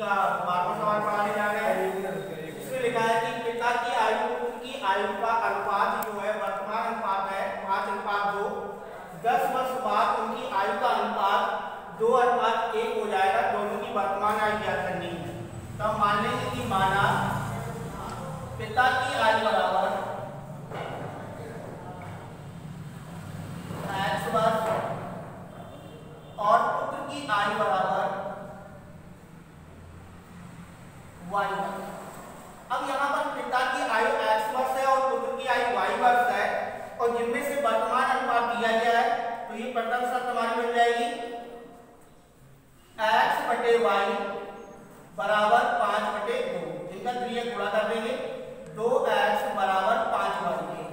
का 12वां सवाल पढ़ाने जा रहे हैं। इसमें लिखा है कि पिता की आयु का अनुपात जो है वर्तमान अनुपात है 5:2। 10 वर्ष बाद उनकी आयु का अनुपात 2:1 हो जाएगा। दोनों की वर्तमान आयु ज्ञात करनी है। तो हम मान लेंगे कि माना पिता की आयु बराबर x वर्ष और पुत्र की आयु बराबर y वर्ष। अब यहाँ पर पिता की आयु x वर्ष है और पुत्र की आयु y वर्ष है और जिनमें से वर्तमान अनुपात दिया गया है तो ये प्रथम शर्त हमारी बन जाएगी x/y बराबर 5/2। इनका द्विघात गुणा कर देंगे 2x बराबर 5y के,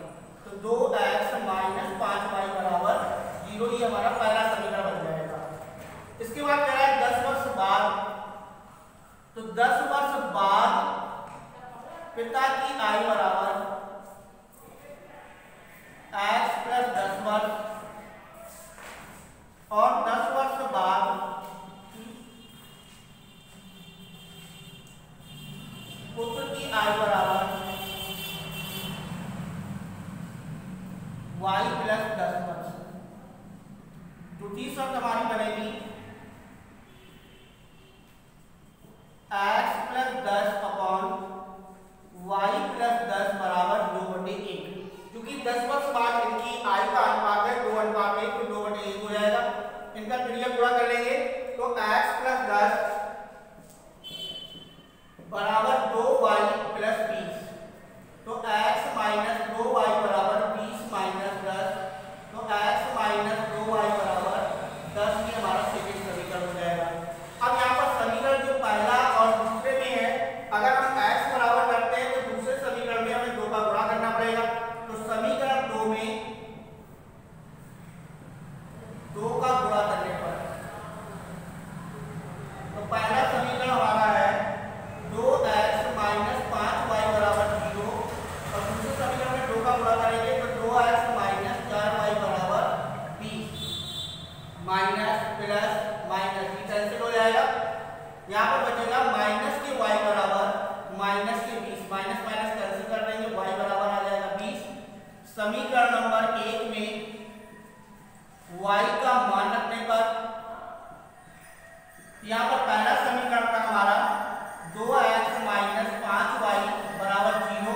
तो 2x माइनस 5y बराबर 0। ये हमारा पहला समीकरण बन जाएगा। इसके बाद कह रहा है 10 वर्ष बाद, तो 10 वर्ष बाद पिता की आयु बराबर x प्लस 10 वर्ष और 10 वर्ष बाद पुत्र की आयु बराबर y प्लस 10 वर्ष। दूसरी शर्त हमारी बनेगी x plus 10 upon y plus 10 बराबर 2/1। क्योंकि 10 वर्ष बाद इनकी आयु का अनुपात है 2:1, तो 2/1 हो जाएगा। इनका द्विघात गुणा कर लेंगे तो x प्लस 10 बराबर 2y प्लस 20, तो x माइनस 2y बराबर 20 माइनस 10, तो x माइनस 2y बराबर 10। ये हमारा सेकंड समीकरण हो जाएगा। अब यहाँ पर समीकरण जो पहला और दूसरे में है, अगर हम x बराबर करते हैं तो दूसरे समीकरण में हमें 2 का गुणा करना पड़ेगा। तो समीकरण 2 में 2 का गुणा करने पर तो पहला समीकरण हमारा है 2x माइनस 5y बराबर 0 और दूसरे समीकरण में 2 का गुणा करेंगे तो 2x माइनस 4y बराबर 20 माइनस प्लस माइनस ये कैंसिल हो जाएगा। यहाँ पर बचेगा माइनस के y बराबर माइनस के 20, माइनस माइनस कैंसिल कर देंगे, y बराबर आ जाएगा 20। समीकरण नंबर 1 में y का मान रखने पर यहाँ पर पहला समीकरण था हमारा 2x माइनस 5y बराबर 0,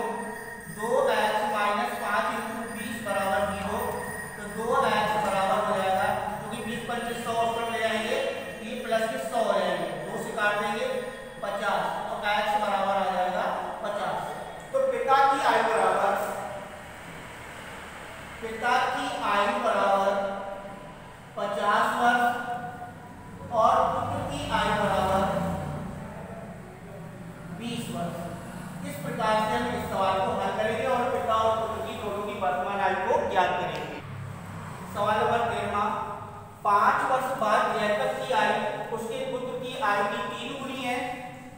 2x माइनस 5 × 20 बराबर 0, तो 2x बराबर हो जाएगा क्योंकि 20 25 100 ऊपर ले जाएंगे तो ये प्लस के 100 हो जाएंगे, 2 से काट देंगे 50, तो x बराबर आ जाएगा 50। तो पिता की आयु बराबर 50 वर्ष और पुत्र की आयु बराबर 20 वर्ष। इस प्रकार से हम इस सवाल को हल करेंगे और पिता और पुत्र की दोनों की वर्तमान आयु को ज्ञात करेंगे। सवाल नंबर 13, 5 वर्ष बाद जैकब की आयु उसके पुत्र की आयु की 3 गुनी है,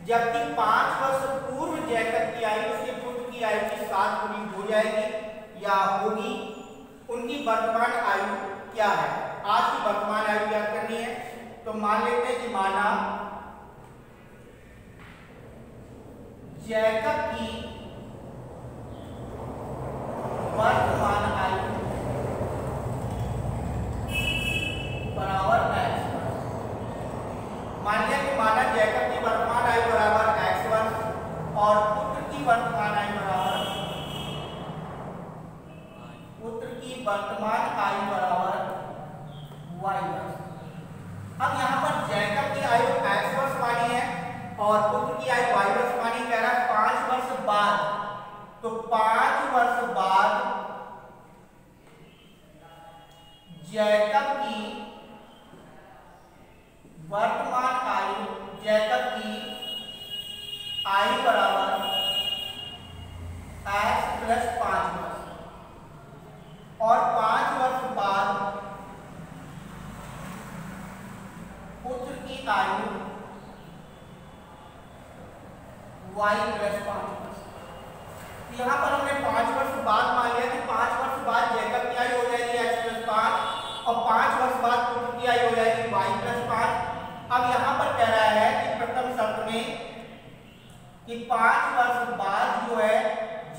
जबकि 5 वर्ष पूर्व जैकब की आयु उसके पुत्र की आयु की 7 गुनी हो जाएगी या होगी। उनकी वर्तमान आयु क्या है? आज की वर्तमान आयु ज्ञात करनी है। तो मान लेते हैं कि माना जैकब की वर्तमान आयु बराबर x वर्ष। मान लिया कि माना जैकब की वर्तमान आयु बराबर x वर्ष और पुत्र की वर्तमान आयु बराबर y वर्ष। अब यहाँ पर जैकब की आयु x वर्ष मानी है और पुत्र की आयु y वर्ष मानी, कह रहा है 5 वर्ष बाद, तो 5 वर्ष बाद जैकब की वर्तमान आयु, जैकब की आयु बराबर x प्लस 5 वर्ष और 5 वर्ष बाद पुत्र की आयु y प्लस 5 वर्ष। यहाँ पर हमने 5 वर्ष बाद मान लिया कि 5 वर्ष बाद जैकब की आयु हो जाएगी x प्लस 5 और 5 वर्ष बाद पुत्र की आयु हो जाएगी y प्लस 5। अब यहाँ पर कह रहा है कि प्रथम शर्त में 5 वर्ष बाद जो है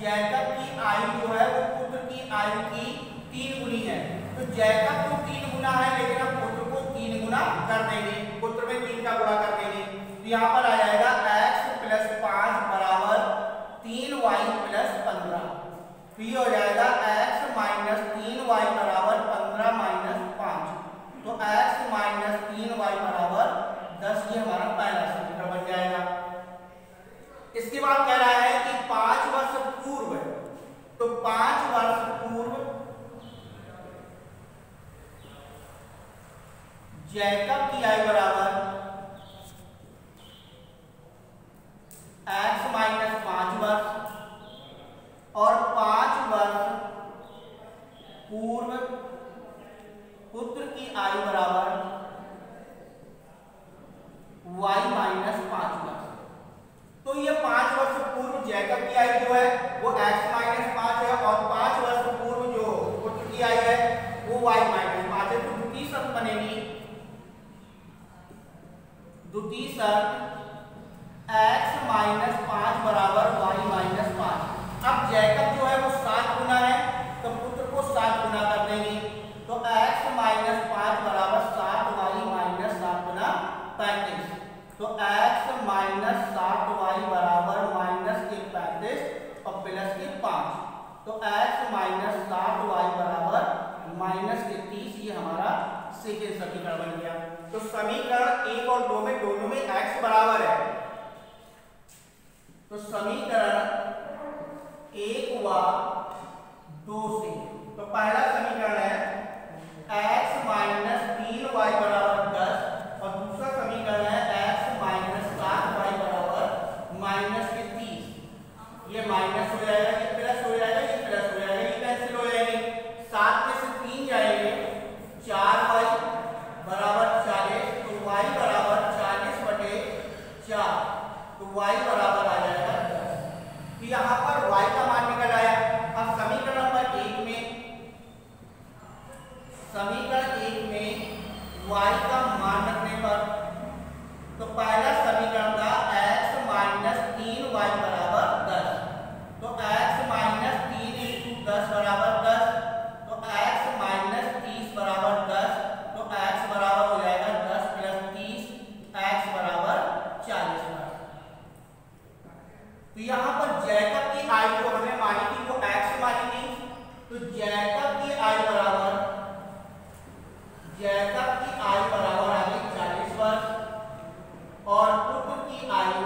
जैकब की आयु जो है वो पुत्र की आयु की 3 गुनी है। तो जैकब तो 3 गुना है, लेकिन हम पुत्र को 3 गुना कर देंगे, पुत्र में 3 का गुणा कर देंगे। तो यहाँ पर आ जाएगा x + 5 बराबर 3y + 15। तो ये हो जाएगा x - 3y बराबर 15 - 5। तो x - 3y बराबर 10। ये हमारा पहला समीकरण बन जाएगा। इसके बाद कह रहा है कि 5 वर्ष पूर्व, तो 5 वर्ष पूर्व जैकब की आयु बराबर x - 5 वर्ष और 5 वर्ष पूर्व पुत्र की आयु बराबर y - 5 वर्ष। तो ये 5 वर्ष पूर्व जैकब की आयु जो है वो x - 5 है और 5 वर्ष पूर्व जो पुत्र की आयु है वो y - 5 है। तो द्वितीय शर्त बनेगी, द्वितीय शर्त x - 5 बराबर y - 5। अब जैकब जो है वो 7 गुना है, तो पुत्र को 7 गुना कर देंगे। तो x - 5 बराबर 7y - 7 गुना 35। तो x - 7y बराबर -35 और प्लस के 5। तो x - 7y बराबर -30। ये हमारा सेकेंड समीकरण बन गया। तो समीकरण 1 और 2 में दोनों में x बराबर है। तो समीकरण 1 व 2 से, तो पहला समीकरण है x - 3y बराबर 10 और दूसरा समीकरण है x - 7y बराबर -30। ये माइनस हो जाएगा, ये प्लस हो जाएगा, ये प्लस हो जाएगा, ये कैंसिल हो जाएंगे। 7 में से 3 जाएंगे, 4y बराबर 40। तो y बराबर 40/4। तो y बराबर आ जाएगा 10। तो यहाँ पर y का मान निकल आया। अब समीकरण नंबर 1 में, समीकरण 1 में y का मान रखने पर, तो पहला समीकरण था x - 3y बराबर 10। तो x - 3 × 10 बराबर 10। तो x - 30 बराबर 10। तो x बराबर हो जाएगा 10 + 30, x बराबर 40। तो यहाँ पर जैकब की आयु जो हमने मानी थी वो x मानी थी। तो जैकब की आयु बराबर आ गई 40 वर्ष और पुत्र की आयु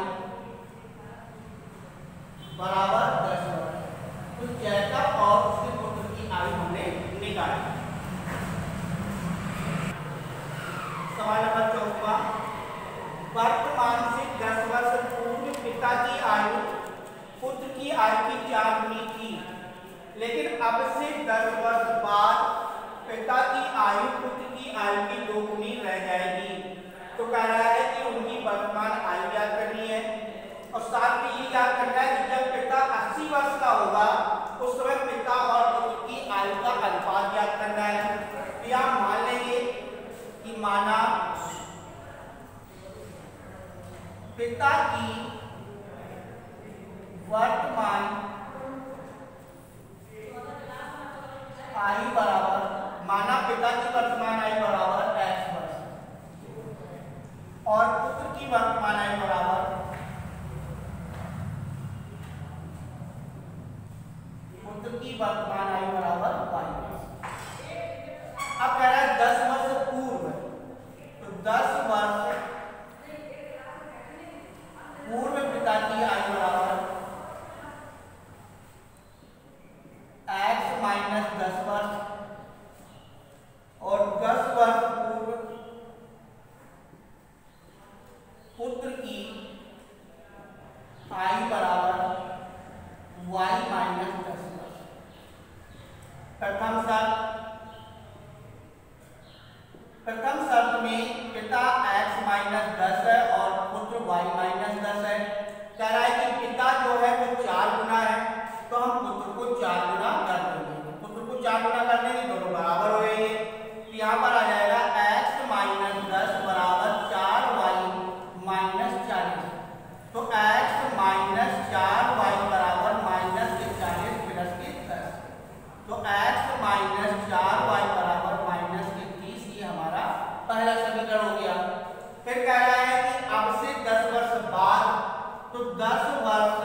बराबर 10 वर्ष। तो जैकब और उसके पुत्र की आयु हमने निकाली। सवाल नंबर 14, वर्तमान से 10 वर्ष पूर्व पिता की आयु पुत्र की आयु की 4 गुनी थी, लेकिन अब से 10 वर्ष बाद पिता की आयु पुत्र की आयु की 2 गुनी रह जाएगी। तो कह रहा है कि उनकी वर्तमान आयु याद करनी है और साथ में ये याद करना है कि जब पिता 80 वर्ष का होगा उस समय पिता और पुत्र की आयु का अनुपात याद करना है। तो यहाँ मान लेंगे कि माना पिता की वर्तमान आयु बराबर, माना पिता की वर्तमान आयु बराबर x वर्ष और पुत्र की वर्तमान आयु बराबर y वर्ष। अब कह रहा है 10 वर्ष पूर्व, तो 10 वर्ष पूर्व पिता की आयु बराबर x - 10 वर्ष और 10 वर्ष पूर्व पुत्र की आयु बराबर y - 10 वर्ष। प्रथम शर्त में पिता x - 10 है और पुत्र y - 10 है। कह रहा है कि पिता जो है वो 4 गुना है, तो हम पुत्र को 4 गुना कर देंगे। पुत्र को 4 गुना कर देंगे, दोनों बराबर हो जाएंगे। तो यहाँ पर आ जाएगा x - 10 बराबर 4y - 40। तो x - पहला समीकरण हो गया। फिर कह रहा है कि अब से 10 वर्ष बाद, तो 10 वर्ष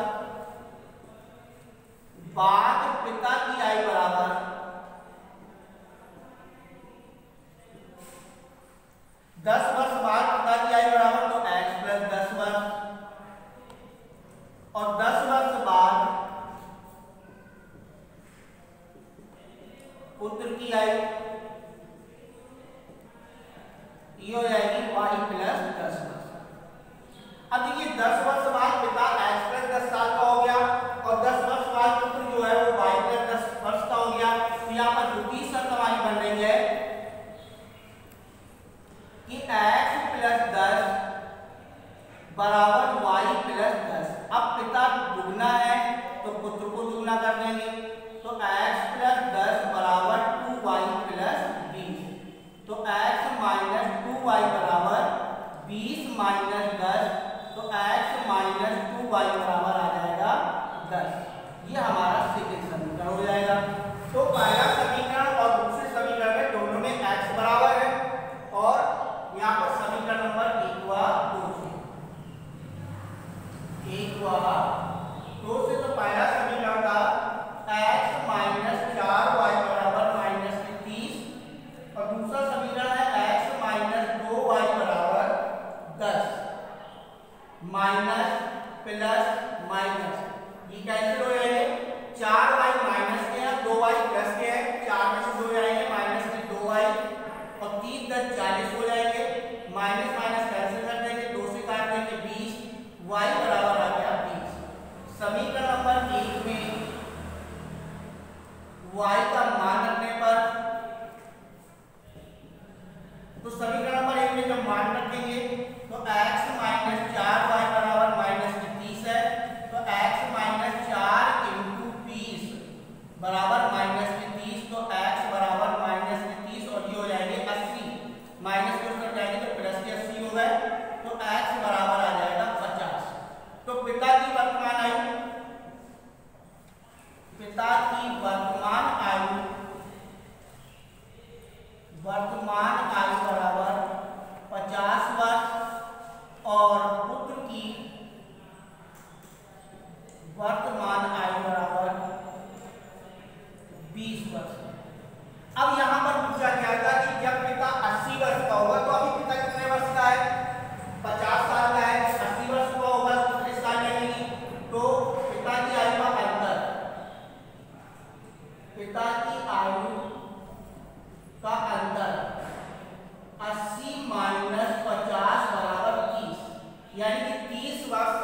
बाद पिता की आयु बराबर 10 वर्ष बाद पिता की आयु बराबर तो x प्लस 10 वर्ष, और 10 वर्ष बाद पुत्र की आयु ये हो जाएगी y प्लस 10 वर्ष। अब देखिए 10 वर्ष बाद पिता x प्लस 10 साल का हो गया, और 10 वर्ष बाद पुत्र जो है वो y प्लस 10 वर्ष का हो गया। तो यहाँ पर जो तीसरी शर्त हमारी बन रही है कि x प्लस 10 बराबर y प्लस 10। अब पिता दुगना है तो पुत्र को दुगना कर देंगे, तो x प्लस 10 बराबर 2y प्लस 20। तो x माइनस 2y बराबर 20 माइनस 10, तो x माइनस 2y बराबर आ जाएगा 10। ये हमारा सेकंड समीकरण हो जाएगा। तो पहला समीकरण और दूसरे समीकरण में दोनों में x बराबर है, और यहाँ पर समीकरण नंबर 1 हुआ 2 से, 1 हुआ 2 से। तो पहला समीकरण था x माइनस 4y बराबर माइनस 30, और दूसरा समीकरण है x माइनस 2y बराबर 10। माइनस प्लस माइनस ये कैंसिल हो जाएंगे, 4y माइनस के हैं, 2y प्लस के हैं, 4 में से 2 जाएंगे, माइनस के 2y, और 3 10 40 हो जाएंगे, माइनस माइनस कैंसिल कर देंगे, 2 से काट देंगे 20, y बराबर आ गया 20। समीकरण नंबर 1 में y का मान रखने पर, तो समीकरण नंबर 1 में जब मान रखेंगे तो x माइनस 4y बराबर माइनस 30 है, तो x माइनस 4 इंटू 20 बराबर माइनस 30, तो x बराबर माइनस 30, और ये हो जाएंगे 80, माइनस को कर जाएंगे तो प्लस के 80 हो गए, तो x बराबर आ जाएगा 50। तो पिता की वर्तमान आयु, पिता की वर्तमान आयु बराबर 50 वर्ष, और पुत्र की वर्तमान आयु बराबर 20 वर्ष। अब यहां पर पूछा गया था कि जब पिता 80 वर्ष का होगा, तो अभी पिता कितने वर्ष का है, 50 साल का है, 80 वर्ष का होगा तो कितने साल लगेगी, तो पिता की आयु का अंतर, पिता की आयु का अंतर 80 माइनस 50 बराबर 30, यानी कि 30 वर्ष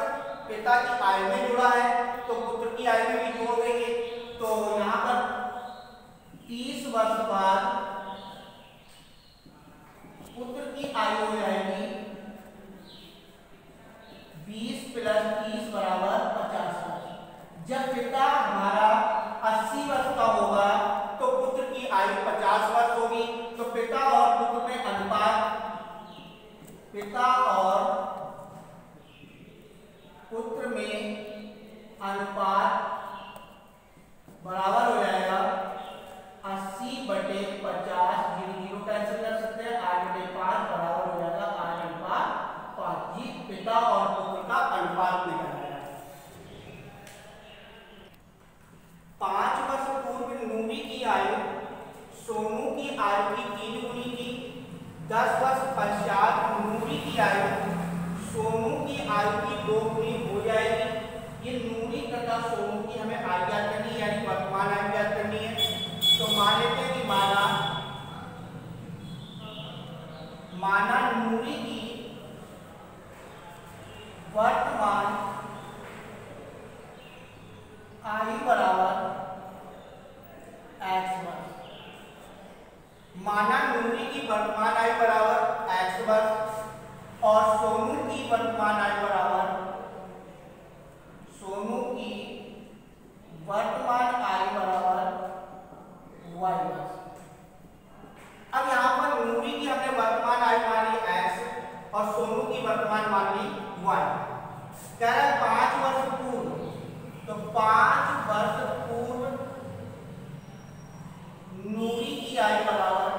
पिता की आयु में जुड़ा है, तो पुत्र की आयु में भी जोड़ देंगे। तो यहाँ पर 30 वर्ष बाद पुत्र की आयु हो जाएगी 20 प्लस 30 बराबर 50 वर्ष। जब पिता हमारा 80 वर्ष का होगा तो पुत्र की आयु 50 वर्ष होगी, तो पिता और पुत्र में अनुपात, पिता और पुत्र में अनुपात बराबर हो जाएगा 80/50, 0 कैंसिल कर सकते हैं, 8/5 बराबर हो जाएगा 8/5। जी पिता और पुत्र का अनुपात निकाला है। 5 वर्ष पूर्व नूरी की आयु सोनू की आयु की 3 गुनी थी। 10 वर्ष पश्चात नूरी की आयु सोनू की आयु की 2 गुनी हो जाएगी। ये नूरी तथा सोनू की हमें आयु ज्ञात करनी है, यानी वर्तमान आयु ज्ञात करनी है। तो मान लेते हैं कि माना नूरी की वर्तमान आयु बराबर x वर्ष। माना नूरी की वर्तमान आयु बराबर x वर्ष, और सोनू की वर्तमान आयु बराबर y वर्ष। अब यहाँ पर नूरी की हमने वर्तमान आयु मान ली x, और सोनू की वर्तमान मान ली y। कह रहा है 5 वर्ष पूर्व, तो 5 वर्ष पूर्व नूरी की आयु बराबर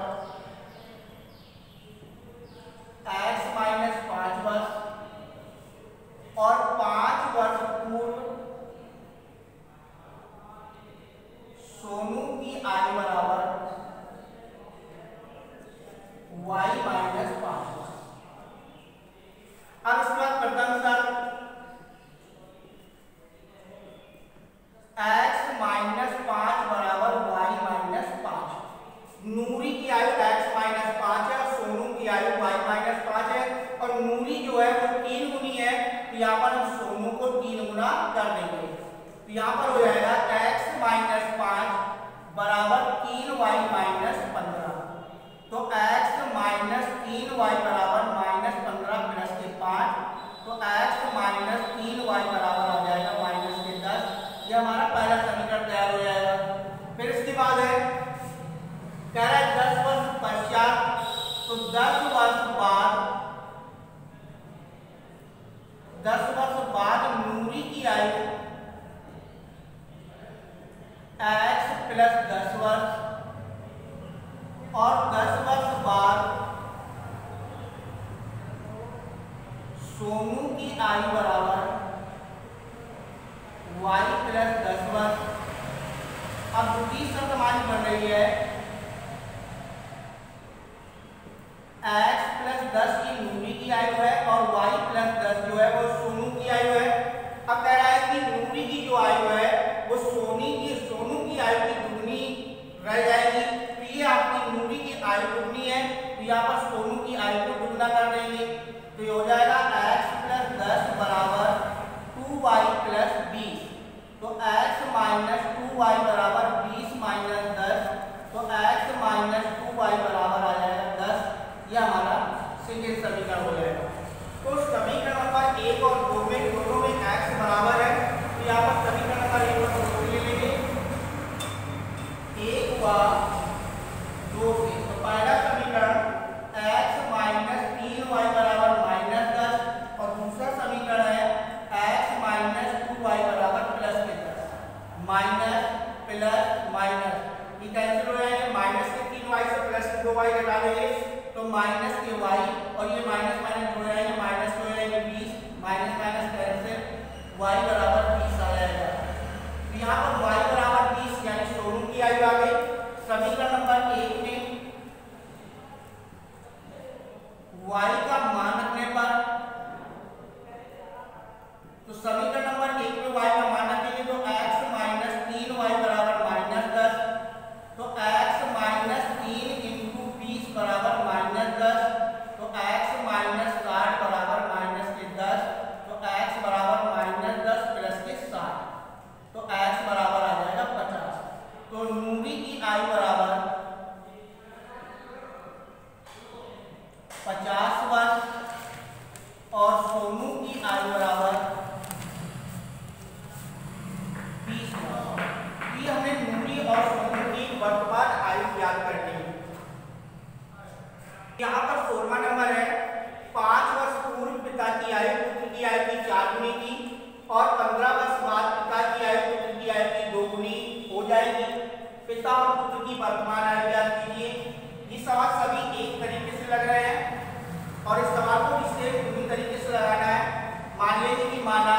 y माइनस 5 है और नूरी जो है वो 3 गुनी है, तो यहाँ पर हम सोनू को 3 गुना कर देंगे। तो यहाँ पर हो जाएगा x माइनस 5 बराबर 3y माइनस 15। तो x माइनस 3y बराबर माइनस 15 प्लस के 5, तो x माइनस 3y बराबर आ जाएगा माइनस के 10। यह हमारा पहला समीकरण तैयार हो जाएगा। फिर इसके बाद है कह रहा है 10 वर्ष पश्चात, तो 10 वर्ष बाद नूरी की आयु x प्लस 10 वर्ष और 10 वर्ष बाद सोनू की आयु बराबर y प्लस 10 वर्ष। अब दूसरी शर्त हमारी बन रही है x प्लस 10 की नूरी की आयु है और y प्लस 10 जो है वो सोनू की आयु है। अब कह रहा है कि नूरी की जो आयु है वो सोनू की आयु की दुगनी रह जाएगी। तो ये आपकी नूरी की आयु दुगनी है, तो यहाँ पर सोनू की आयु को दुगना कर देंगे। तो ये हो जाएगा x प्लस 10 बराबर 2y प्लस 20। तो x माइनस 2y बराबर 20 माइनस 10, तो x माइनस 2y बराबर आ जाएगा 10। यह हमारा सेकेंड समीकरण हो जाएगा। तो समीकरण नंबर 1 और 2 में दोनों में x बराबर है, तो यहाँ पर समीकरण नंबर 1 और 2 ले लेंगे। 1 हुआ 2 से, तो पहला समीकरण x माइनस 3y बराबर माइनस 10 और दूसरा समीकरण है x माइनस 2y बराबर प्लस के 10। माइनस प्लस माइनस ये कैंसिल हो जाएंगे, माइनस के 3y से प्लस के 2y घटा देंगे तो माइनस के y और ये माइनस माइनस जुड़ जाएंगे, माइनस हो जाएंगे 20, माइनस माइनस कैंसिल, y बराबर 20 आ जाएगा। तो यहाँ पर y बराबर 20 यानी सोनू की आयु आ गई। समीकरण नंबर 1 में y का मान रखने पर, तो समीकरण नंबर 1 में y का मान रखेंगे तो x माइनस 3y बराबर माइनस 10, तो x माइनस 3 इंटू 20 बराबर माइनस 10, तो x माइनस 60 बराबर माइनस के 10, तो x बराबर माइनस 10 प्लस के 60, तो x बराबर आ जाएगा 50। तो नूरी की आयु बराबर 50 वर्ष और सोनू की आयु बराबर 20 वर्ष। ये हमने नूरी और सोनू की वर्तमान आयु ज्ञात करनी है। यहाँ पर 16वां नंबर है 5 वर्ष पूर्व पिता की आयु पुत्र की आयु की 4 गुनी की और 15 वर्ष बाद पिता की आयु पुत्र की आयु की 2 गुनी हो जाएगी। पिता और पुत्र की वर्तमान आयु ज्ञात कीजिए। ये सवाल सभी एक तरीके से लग रहे हैं और इस सवाल को भी सेम पूरी तरीके से लगाना है। मान लीजिए कि माना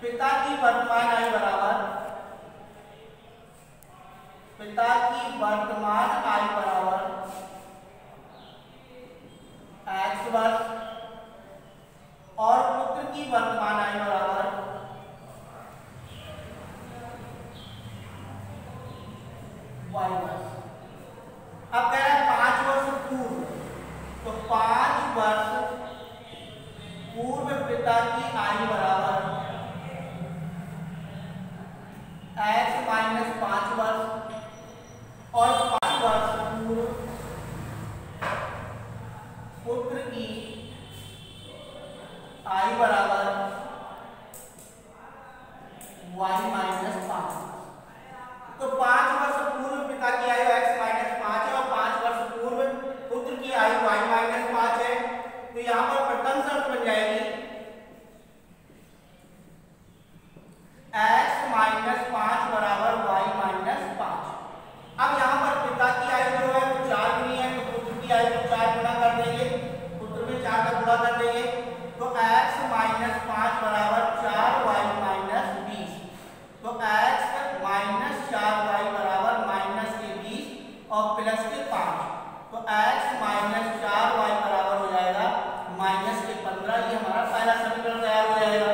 पिता की वर्तमान आयु बराबर x वर्ष और पुत्र की वर्तमान आयु बराबर y वर्ष। अब कह रहा है 5 वर्ष पूर्व, तो 5 वर्ष पूर्व पिता की आयु बराबर x माइनस 5 वर्ष और 5 वर्ष पूर्व पुत्र की आयु बराबर y माइनस 5। तो 5 वर्ष पूर्व पिता की आयु x माइनस 5 है और 5 वर्ष पूर्व पुत्र की आयु y माइनस 5 है। तो यहाँ पर प्रथम शर्त बन जाएगी x माइनस 5 बराबर y माइनस 5। अब यहाँ पर पिता की आयु जो है वो 4 गुनी है, तो पुत्र की आयु को 4 गुना कर देंगे, पुत्र में 4 का गुणा कर देंगे, तो x माइनस 5 बराबर 4y माइनस 20। तो x माइनस 4y बराबर माइनस के 20 और प्लस के 5, तो x माइनस 4y बराबर हो जाएगा माइनस के 15। ये हमारा पहला समीकरण तैयार हो जाएगा।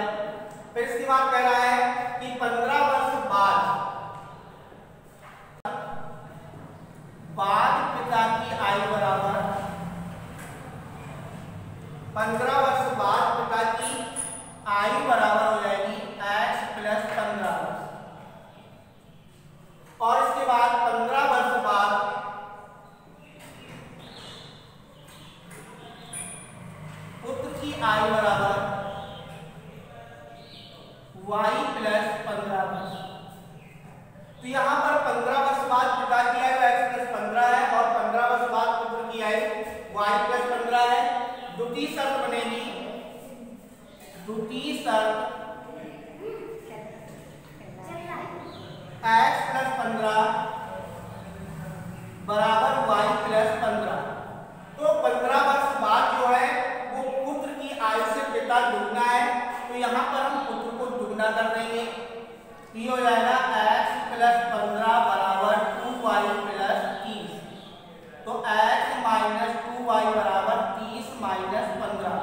फिर इसके बाद कह रहा है कि 15 वर्ष बाद पिता की आयु बराबर 15 वर्ष बाद पिता की आयु बराबर हो जाएगी x प्लस 15 वर्ष। और इसके बाद 15 वर्ष बाद पुत्र की आयु बराबर y प्लस 15 वर्ष। तो यहाँ पर 15 वर्ष बाद पिता की आयु x प्लस 15 है और 15 वर्ष बाद पुत्र की आयु y प्लस 15 है। द्वितीय शर्त बनेगी, द्वितीय शर्त x प्लस 15 बराबर y प्लस 15। तो 15 वर्ष बाद जो है वो पुत्र की आयु से पिता दुगना है, तो यहाँ पर हम पुत्र को दुगना कर देंगे। ये हो जाएगा x प्लस 15 बराबर 2y प्लस 30। तो x माइनस 2y बराबर 30 माइनस 15।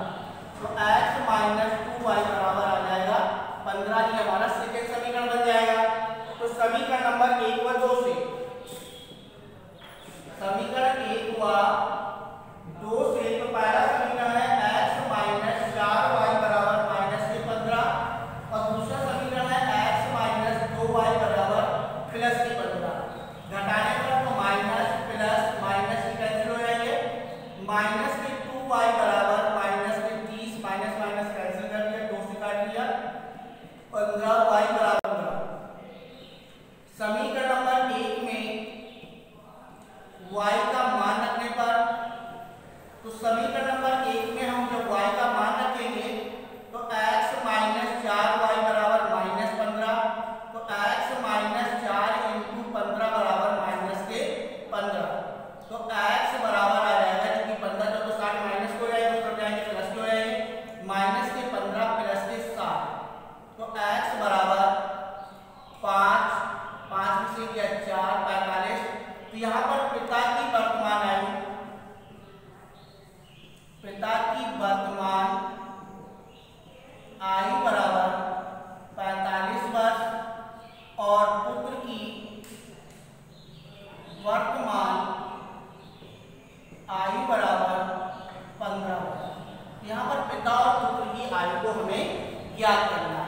तो x माइनस 2y बराबर आ जाएगा 15। ये हमारा सेकेंड समीकरण बन जाएगा। तो समीकरण नंबर 1 व 2 से, समीकरण 1 व 2 से, तो पहला समीकरण है x माइनस 4y बराबर माइनस के 15 और दूसरा समीकरण है x माइनस 2y बराबर प्लस के 15। घटाने पर तो माइनस प्लस माइनस ही कैंसिल हो जाएंगे। माइनस के 2y बराबर माइनस के 30, माइनस माइनस कैंसिल कर दिया, 2 से काट दिया, 15y बराबर 15। समीकरण नंबर 1 में y का मान रखने पर, तो समीकरण नंबर 1 में हम जब y का मान रखेंगे तो x माइनस 4y बराबर माइनस 15। तो x माइनस 4 इंटू 15 बराबर माइनस के 15। तो x बराबर आ जाएगा, क्योंकि 15 जब तो 60 माइनस को जाएगा तो जाएंगे प्लस को जाएंगे, माइनस के 15 प्लस के 60। तो x बराबर 5, 5 में से किया 4, 45। तो यहाँ पर पिता की वर्तमान आयु, पिता की वर्तमान आयु बराबर 45 वर्ष और पुत्र की वर्तमान आयु बराबर 15 वर्ष। यहाँ पर पिता और पुत्र की आयु को हमें ज्ञात करना है।